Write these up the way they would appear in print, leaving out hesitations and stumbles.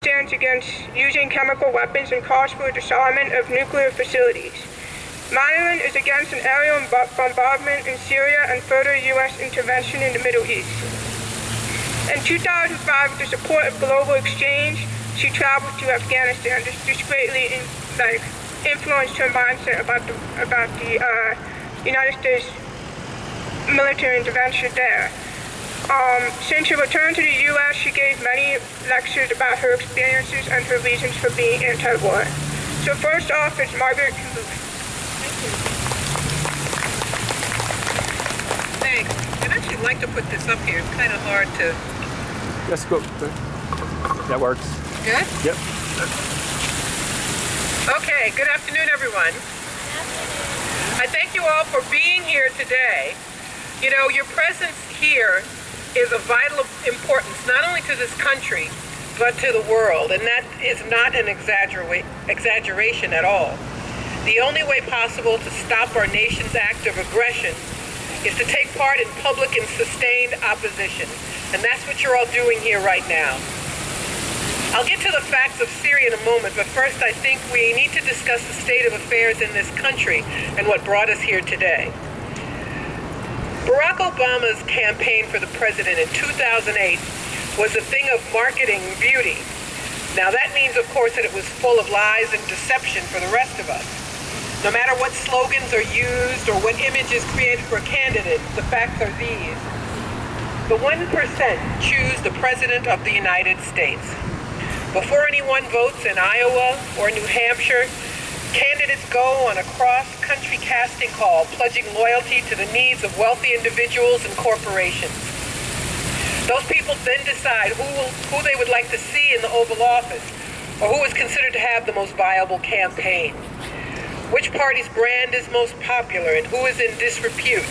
stands against using chemical weapons and calls for disarmament of nuclear facilities. Madeline is against an aerial bombardment in Syria and further U.S. intervention in the Middle East. In 2005, with the support of global exchange, she traveled to Afghanistan. This greatly influenced her mindset about the United States military intervention there. Since her return to the U.S., she gave many lectures about her experiences and her reasons for being anti-war. So first off is Margaret. Thanks. I'd actually like to put this up here. It's kind of hard to... Let's go. That works. Good? Yep. Okay, good afternoon, everyone. I thank you all for being here today. You know, your presence here is of vital importance, not only to this country, but to the world, and that is not an exaggeration at all. The only way possible to stop our nation's act of aggression is to take part in public and sustained opposition, and that's what you're all doing here right now. I'll get to the facts of Syria in a moment, but first I think we need to discuss the state of affairs in this country and what brought us here today. Barack Obama's campaign for the president in 2008 was a thing of marketing beauty. Now that means, of course, that it was full of lies and deception for the rest of us. No matter what slogans are used or what image is created for a candidate, the facts are these. The 1% choose the President of the United States. Before anyone votes in Iowa or New Hampshire, candidates go on a cross-country casting call, pledging loyalty to the needs of wealthy individuals and corporations. Those people then decide who they would like to see in the Oval Office, or who is considered to have the most viable campaign, which party's brand is most popular, and who is in disrepute.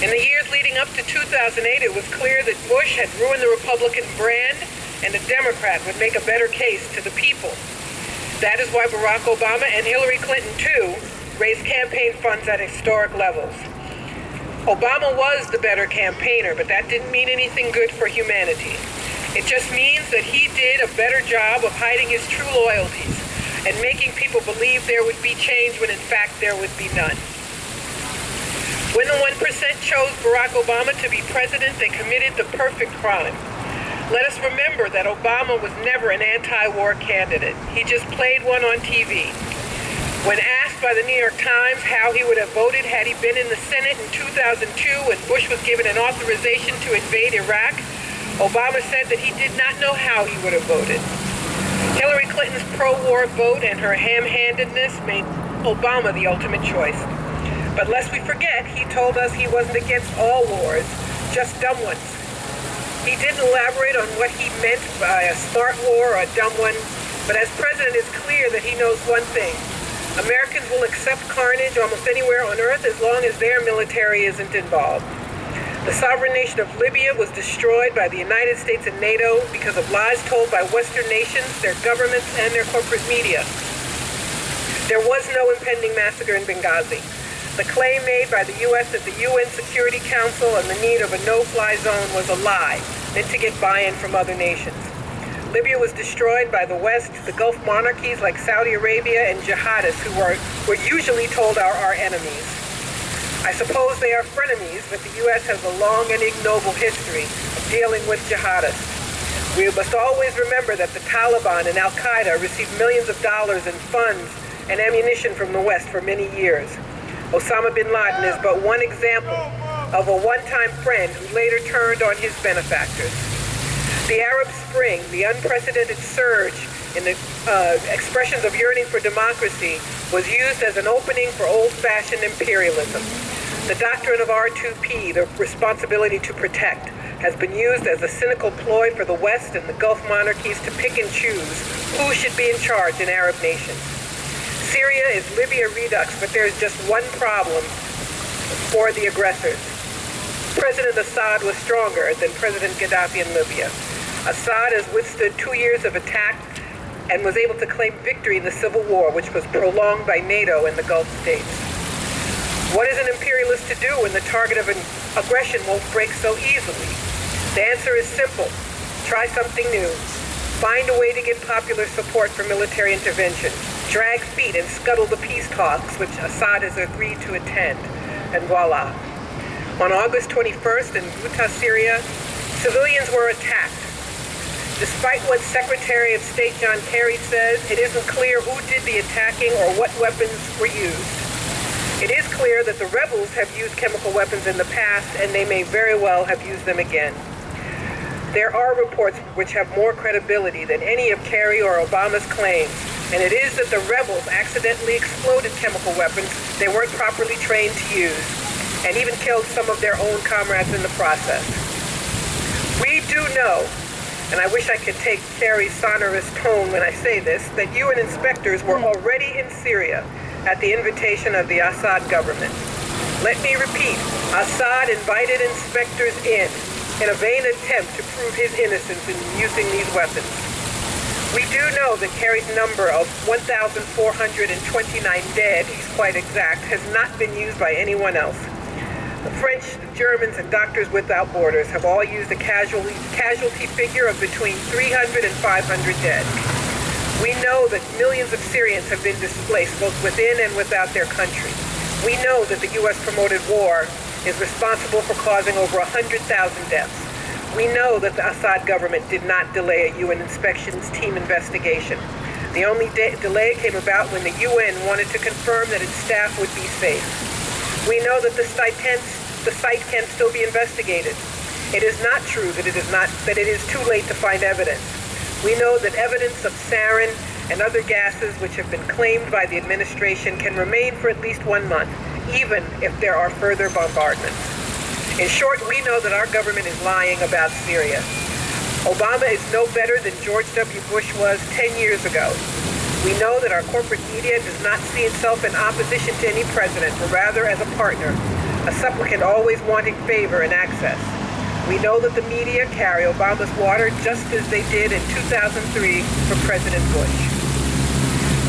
In the years leading up to 2008, it was clear that Bush had ruined the Republican brand, and a Democrat would make a better case to the people. That is why Barack Obama and Hillary Clinton, too, raised campaign funds at historic levels. Obama was the better campaigner, but that didn't mean anything good for humanity. It just means that he did a better job of hiding his true loyalties and making people believe there would be change when in fact there would be none. When the 1% chose Barack Obama to be president, they committed the perfect crime. Let us remember that Obama was never an anti-war candidate. He just played one on TV. When asked by the New York Times how he would have voted had he been in the Senate in 2002 when Bush was given an authorization to invade Iraq, Obama said that he did not know how he would have voted. Hillary Clinton's pro-war vote and her ham-handedness made Obama the ultimate choice. But lest we forget, he told us he wasn't against all wars, just dumb ones. He didn't elaborate on what he meant by a smart war or a dumb one, but as president, it's clear that he knows one thing. Americans will accept carnage almost anywhere on earth as long as their military isn't involved. The sovereign nation of Libya was destroyed by the United States and NATO because of lies told by Western nations, their governments, and their corporate media. There was no impending massacre in Benghazi. The claim made by the U.S. at the UN Security Council on the need of a no-fly zone was a lie, meant to get buy-in from other nations. Libya was destroyed by the West, the Gulf monarchies like Saudi Arabia, and jihadists who were usually told are our enemies. I suppose they are frenemies, but the U.S. has a long and ignoble history of dealing with jihadists. We must always remember that the Taliban and Al-Qaeda received millions of dollars in funds and ammunition from the West for many years. Osama bin Laden is but one example of a one-time friend who later turned on his benefactors. The Arab Spring, the unprecedented surge in the expressions of yearning for democracy, was used as an opening for old-fashioned imperialism. The doctrine of R2P, the responsibility to protect, has been used as a cynical ploy for the West and the Gulf monarchies to pick and choose who should be in charge in Arab nations. Syria is Libya redux, but there's just one problem for the aggressors. President Assad was stronger than President Gaddafi in Libya. Assad has withstood 2 years of attack and was able to claim victory in the civil war, which was prolonged by NATO and the Gulf states. What is an imperialist to do when the target of an aggression won't break so easily? The answer is simple. Try something new. find a way to get popular support for military intervention, drag feet and scuttle the peace talks which Assad has agreed to attend, and voila. On August 21st in Ghouta, Syria, civilians were attacked. Despite what Secretary of State John Kerry says, it isn't clear who did the attacking or what weapons were used. It is clear that the rebels have used chemical weapons in the past, and they may very well have used them again. There are reports which have more credibility than any of Kerry or Obama's claims, and it is that the rebels accidentally exploded chemical weapons they weren't properly trained to use, and even killed some of their own comrades in the process. We do know, and I wish I could take Kerry's sonorous tone when I say this, that UN inspectors were already in Syria at the invitation of the Assad government. Let me repeat, Assad invited inspectors in a vain attempt to prove his innocence in using these weapons. We do know that Kerry's number of 1,429 dead, he's quite exact, has not been used by anyone else. The French, the Germans, and Doctors Without Borders have all used a casualty figure of between 300 and 500 dead. We know that millions of Syrians have been displaced both within and without their country. We know that the U.S.-promoted war is responsible for causing over 100,000 deaths. We know that the Assad government did not delay a UN inspections team investigation. The only delay came about when the UN wanted to confirm that its staff would be safe. We know that the site can still be investigated. It is not true that it is too late to find evidence. We know that evidence of sarin and other gases which have been claimed by the administration can remain for at least 1 month, even if there are further bombardments. In short, we know that our government is lying about Syria. Obama is no better than George W. Bush was 10 years ago. We know that our corporate media does not see itself in opposition to any president, but rather as a partner, a supplicant always wanting favor and access. We know that the media carry Obama's water just as they did in 2003 for President Bush.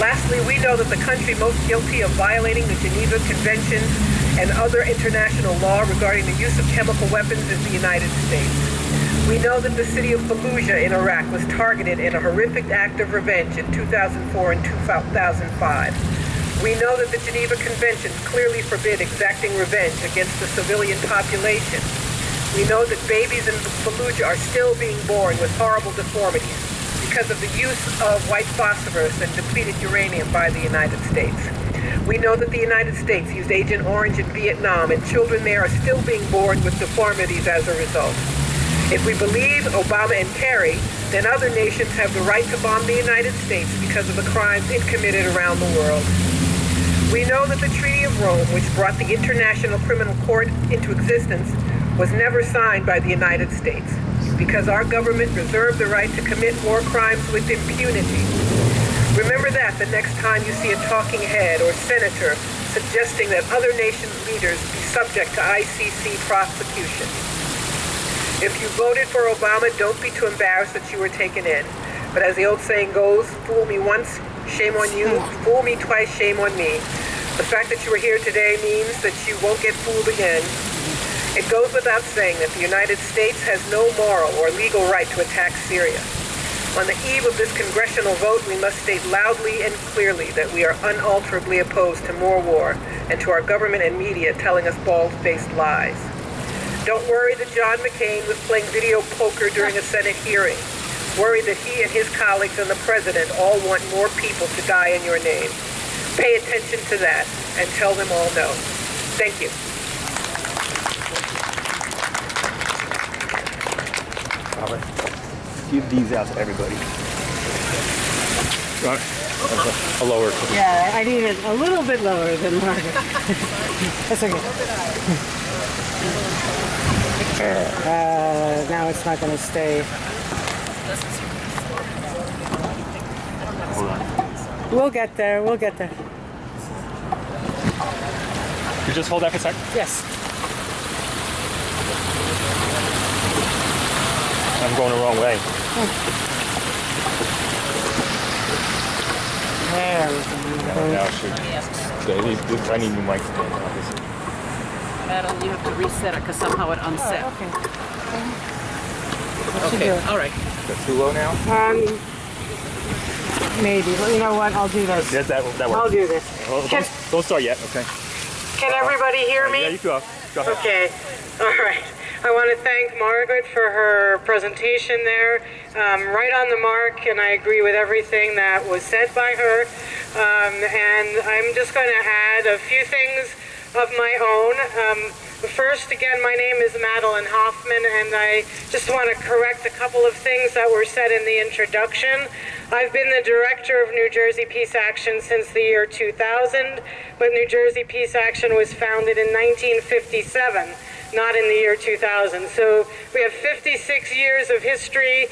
Lastly, we know that the country most guilty of violating the Geneva Conventions and other international law regarding the use of chemical weapons is the United States. We know that the city of Fallujah in Iraq was targeted in a horrific act of revenge in 2004 and 2005. We know that the Geneva Conventions clearly forbid exacting revenge against the civilian population. We know that babies in Fallujah are still being born with horrible deformities because of the use of white phosphorus and depleted uranium by the United States. We know that the United States used Agent Orange in Vietnam, and children there are still being born with deformities as a result. If we believe Obama and Kerry, then other nations have the right to bomb the United States because of the crimes it committed around the world. We know that the Treaty of Rome, which brought the International Criminal Court into existence, was never signed by the United States because our government reserved the right to commit war crimes with impunity. Remember that the next time you see a talking head or senator suggesting that other nations' leaders be subject to ICC prosecution. If you voted for Obama, don't be too embarrassed that you were taken in. But as the old saying goes, fool me once, shame on you. Fool me twice, shame on me. The fact that you are here today means that you won't get fooled again. It goes without saying that the United States has no moral or legal right to attack Syria. On the eve of this congressional vote, we must state loudly and clearly that we are unalterably opposed to more war and to our government and media telling us bald-faced lies. Don't worry that John McCain was playing video poker during a Senate hearing. Worry that he and his colleagues and the president all want more people to die in your name. Pay attention to that and tell them all no. Thank you. Give these out to everybody. A lower. Yeah, I need it a little bit lower than Margaret. That's okay. Now it's not going to stay. Hold on. We'll get there. We'll get there. You just hold that for a sec. Yes. I'm going the wrong way. There we go. Now it should. I need new mic stand, obviously. Madeline, you have to reset it because somehow it unset. Okay. Okay, all right. That's too low now? Maybe. Well, you know what? I'll do this. Yes, that works. I'll do this. Oh, don't start yet, okay? Can everybody hear me? Yeah, you go. Go ahead. Okay. All right. I want to thank Margaret for her presentation there. Right on the mark, and I agree with everything that was said by her. And I'm just going to add a few things of my own. First, again, my name is Madeline Hoffman, and I just want to correct a couple of things that were said in the introduction. I've been the director of New Jersey Peace Action since the year 2000, but New Jersey Peace Action was founded in 1957, not in the year 2000. So we have 56 years of history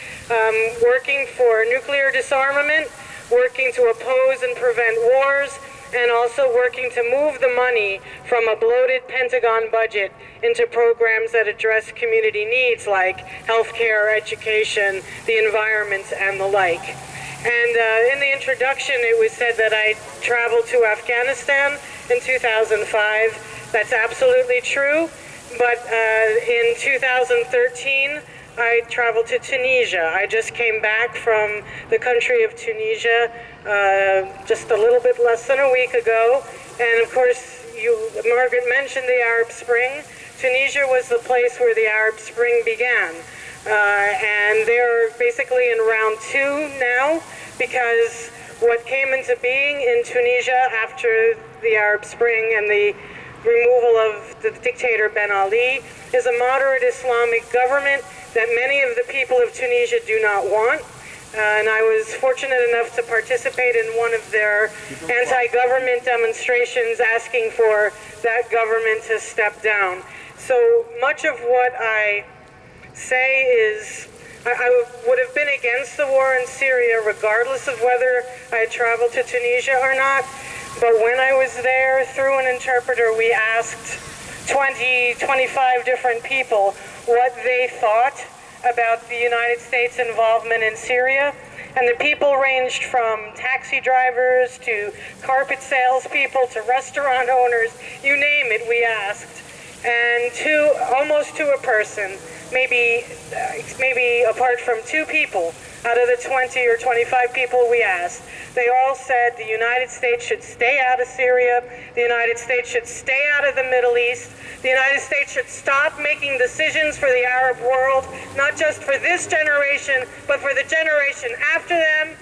working for nuclear disarmament, working to oppose and prevent wars, and also working to move the money from a bloated Pentagon budget into programs that address community needs like healthcare, education, the environment, and the like. And in the introduction, it was said that I traveled to Afghanistan in 2005. That's absolutely true. But in 2013, I traveled to Tunisia. I just came back from the country of Tunisia just a little bit less than a week ago. And of course, Margaret mentioned the Arab Spring. Tunisia was the place where the Arab Spring began. And they're basically in round 2 now, because what came into being in Tunisia after the Arab Spring and the removal of the dictator Ben Ali is a moderate Islamic government that many of the people of Tunisia do not want. And I was fortunate enough to participate in one of their anti-government demonstrations asking for that government to step down. So much of what I say is, I would have been against the war in Syria regardless of whether I had traveled to Tunisia or not. But when I was there, through an interpreter, we asked 20, 25 different people what they thought about the United States involvement in Syria. And the people ranged from taxi drivers to carpet salespeople to restaurant owners, you name it, we asked. And almost to a person, maybe apart from 2 people out of the 20 or 25 people we asked, they all said the United States should stay out of Syria, the United States should stay out of the Middle East, the United States should stop making decisions for the Arab world, not just for this generation, but for the generation after them.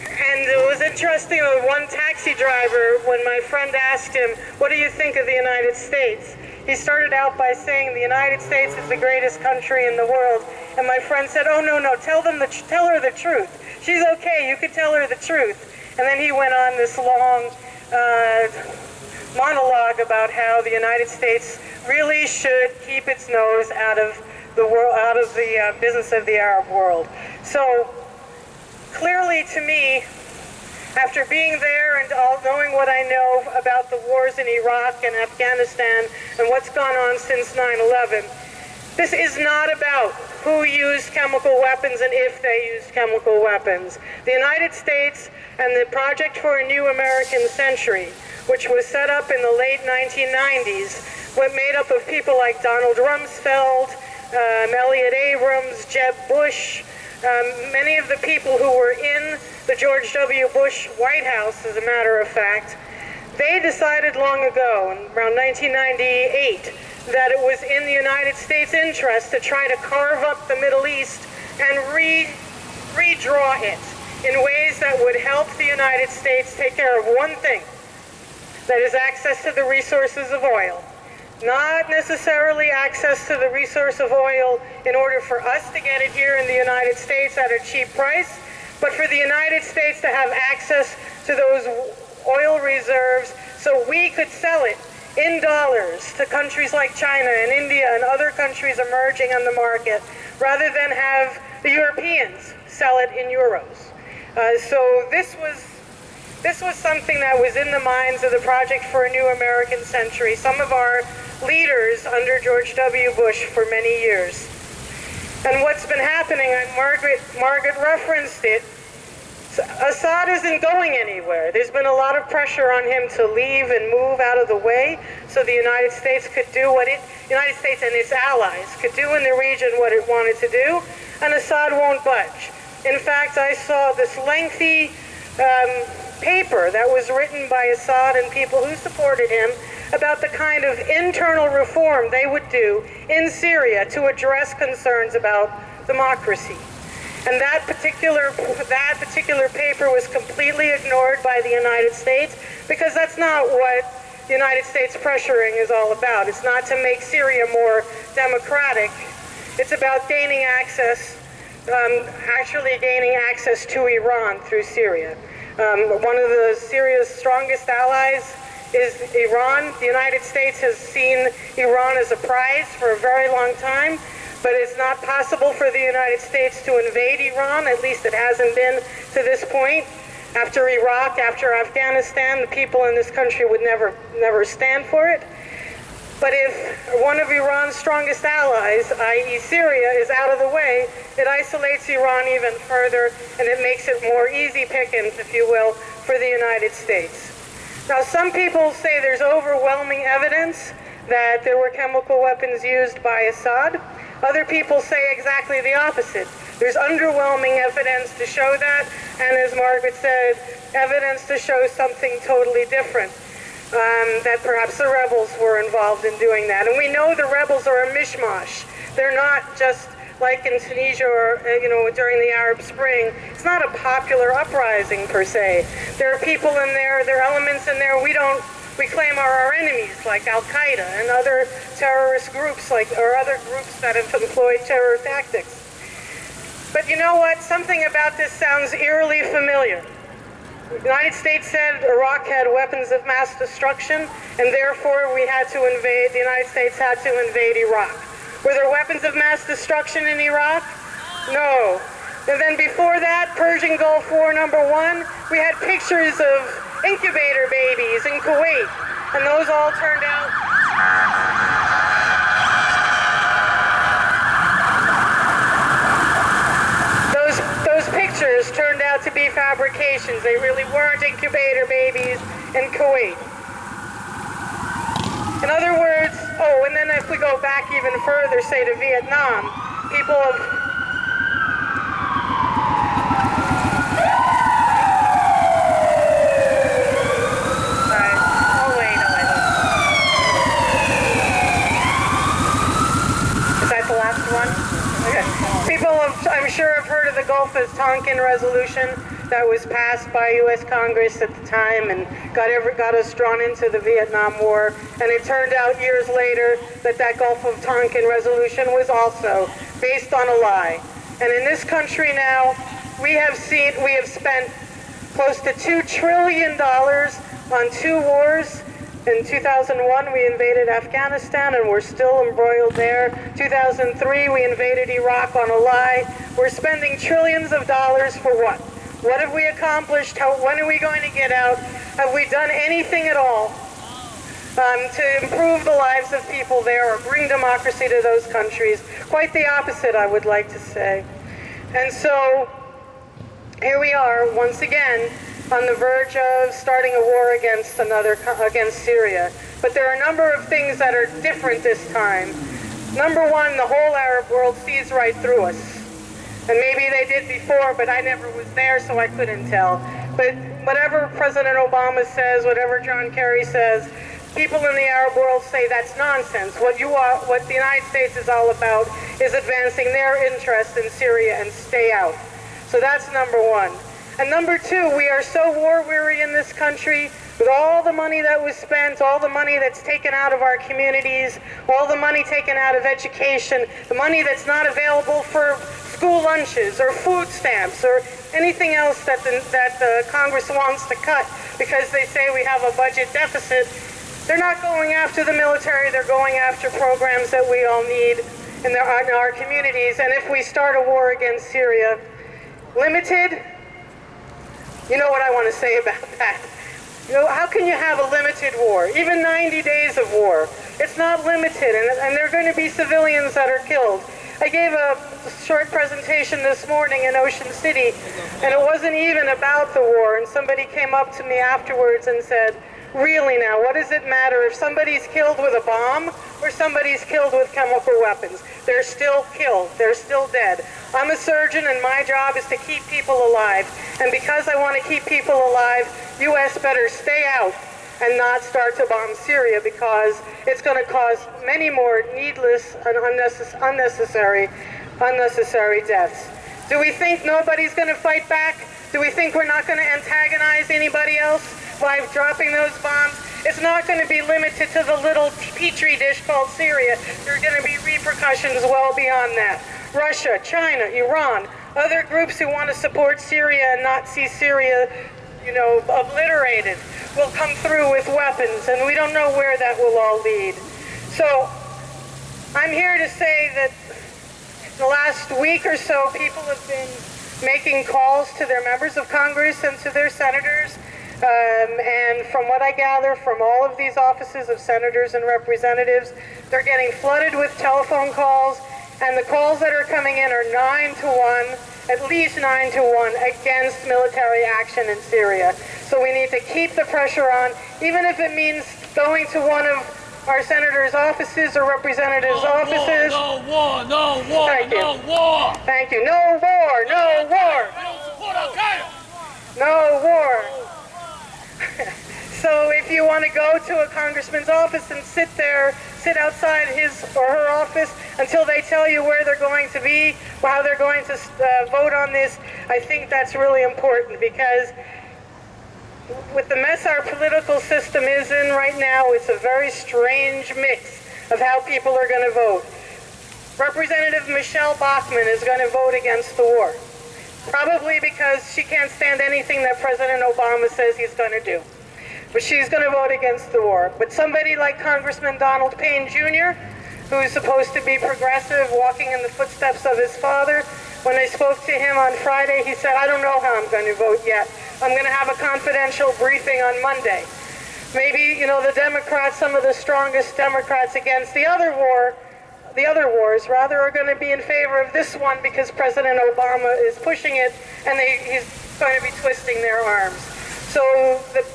And it was interesting with one taxi driver, when my friend asked him, what do you think of the United States? He started out by saying the United States is the greatest country in the world. And my friend said, oh, no, tell her the truth. She's okay, you could tell her the truth. And then he went on this long monologue about how the United States really should keep its nose out of the world, out of the business of the Arab world. So clearly to me, after being there and knowing what I know about the wars in Iraq and Afghanistan and what's gone on since 9/11, this is not about who used chemical weapons and if they used chemical weapons. The United States and the Project for a New American Century, which was set up in the late 1990s, was made up of people like Donald Rumsfeld, Elliott Abrams, Jeb Bush, many of the people who were in the George W. Bush White House, as a matter of fact. They decided long ago, around 1998, that it was in the United States' interest to try to carve up the Middle East and redraw it in ways that would help the United States take care of one thing, that is access to the resources of oil. Not necessarily access to the resource of oil in order for us to get it here in the United States at a cheap price, but for the United States to have access to those oil reserves so we could sell it in dollars to countries like China and India and other countries emerging on the market, rather than have the Europeans sell it in euros. So this was something that was in the minds of the Project for a New American Century, some of our leaders under George W. Bush for many years. And what's been happening, and Margaret referenced it, Assad isn't going anywhere. There's been a lot of pressure on him to leave and move out of the way so the United States could do United States and its allies could do in the region what it wanted to do, and Assad won't budge. In fact, I saw this lengthy paper that was written by Assad and people who supported him about the kind of internal reform they would do in Syria to address concerns about democracy. And that particular paper was completely ignored by the United States because that's not what the United States pressuring is all about. It's not to make Syria more democratic. It's about gaining access, actually gaining access to Iran through Syria. One of Syria's strongest allies is Iran. The United States has seen Iran as a prize for a very long time. But it's not possible for the United States to invade Iran, at least it hasn't been to this point. After Iraq, after Afghanistan, the people in this country would never stand for it. But if one of Iran's strongest allies, i.e. Syria, is out of the way, it isolates Iran even further, and it makes it more easy pickings, if you will, for the United States. Now, some people say there's overwhelming evidence that there were chemical weapons used by Assad. Other people say exactly the opposite. There's underwhelming evidence to show that, and as Margaret said, evidence to show something totally different, that perhaps the rebels were involved in doing that. And we know the rebels are a mishmash. They're not just like in Tunisia or, during the Arab Spring. It's not a popular uprising per se. There are people in there, there are elements in there we claim are our enemies, like Al-Qaeda and other terrorist groups, or other groups that have employed terror tactics. But you know what? Something about this sounds eerily familiar. The United States said Iraq had weapons of mass destruction, and therefore the United States had to invade Iraq. Were there weapons of mass destruction in Iraq? No. And then before that, Persian Gulf War #1, we had pictures of incubator babies in Kuwait, and those all turned out those pictures turned out to be fabrications. They really weren't incubator babies in Kuwait. In other words, and then if we go back even further, say to Vietnam, people have I'm sure have heard of the Gulf of Tonkin resolution that was passed by U.S. Congress at the time and got us drawn into the Vietnam War. And it turned out years later that Gulf of Tonkin resolution was also based on a lie. And in this country now, we have spent close to $2 trillion on 2 wars. In 2001, we invaded Afghanistan, and we're still embroiled there. 2003, we invaded Iraq on a lie. We're spending trillions of dollars for what? What have we accomplished? When are we going to get out? Have we done anything at all to improve the lives of people there or bring democracy to those countries? Quite the opposite, I would like to say. And so here we are, once again, on the verge of starting a war against Syria. But there are a number of things that are different this time. Number one, the whole Arab world sees right through us. And maybe they did before, but I never was there, so I couldn't tell. But whatever President Obama says, whatever John Kerry says, people in the Arab world say that's nonsense. What the United States is all about is advancing their interests in Syria and stay out. So that's number one. And number two, we are so war-weary in this country with all the money that was spent, all the money that's taken out of our communities, all the money taken out of education, the money that's not available for school lunches or food stamps or anything else that the Congress wants to cut because they say we have a budget deficit. They're not going after the military, they're going after programs that we all need in our communities. And if we start a war against Syria, limited, you know what I want to say about that. How can you have a limited war? Even 90 days of war. It's not limited, and there are going to be civilians that are killed. I gave a short presentation this morning in Ocean City, and it wasn't even about the war, and somebody came up to me afterwards and said, really now, what does it matter if somebody's killed with a bomb or somebody's killed with chemical weapons? They're still killed. They're still dead. I'm a surgeon, and my job is to keep people alive. And because I want to keep people alive, U.S. better stay out and not start to bomb Syria, because it's going to cause many more needless and unnecessary deaths. Do we think nobody's going to fight back? Do we think we're not going to antagonize anybody else by dropping those bombs? It's not going to be limited to the little petri dish called Syria. There are going to be repercussions well beyond that. Russia, China, Iran, other groups who want to support Syria and not see Syria, obliterated, will come through with weapons, and we don't know where that will all lead. So I'm here to say that the last week or so, people have been making calls to their members of Congress and to their senators. And from what I gather from all of these offices of senators and representatives, they're getting flooded with telephone calls, and the calls that are coming in are 9-to-1, at least 9-to-1, against military action in Syria. So we need to keep the pressure on, even if it means going to one of our senators' offices or representatives' offices. No war, no war, Thank you. no war. Thank you. No war, no war. We don't support Al-Qaeda. No war. So if you want to go to a congressman's office and sit outside his or her office until they tell you where they're going to be, or how they're going to vote on this, I think that's really important, because with the mess our political system is in right now, it's a very strange mix of how people are going to vote. Representative Michelle Bachmann is going to vote against the war, probably because she can't stand anything that President Obama says he's going to do. But she's going to vote against the war. But somebody like Congressman Donald Payne Jr., who is supposed to be progressive, walking in the footsteps of his father, when I spoke to him on Friday, he said, I don't know how I'm going to vote yet. I'm going to have a confidential briefing on Monday. Maybe, the Democrats, some of the strongest Democrats against the other wars, are going to be in favor of this one because President Obama is pushing it, and he's going to be twisting their arms. So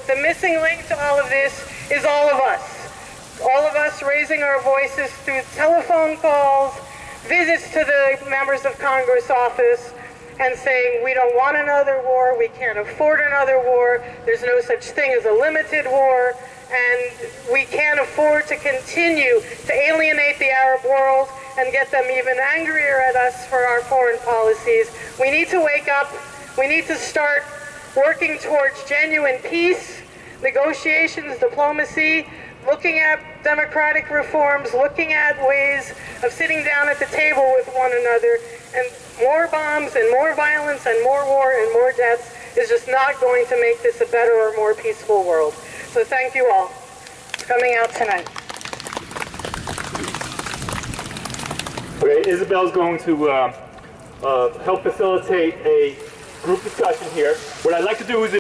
the missing link to all of this is all of us. All of us raising our voices through telephone calls, visits to the members of Congress office, and saying we don't want another war, we can't afford another war, there's no such thing as a limited war, and we can't afford to continue to alienate the Arab world and get them even angrier at us for our foreign policies. We need to wake up. We need to start working towards genuine peace, negotiations, diplomacy, looking at democratic reforms, looking at ways of sitting down at the table with one another. And more bombs and more violence and more war and more deaths is just not going to make this a better or more peaceful world. So thank you all for coming out tonight. Okay, Isabel's going to help facilitate a group discussion here. What I'd like to do is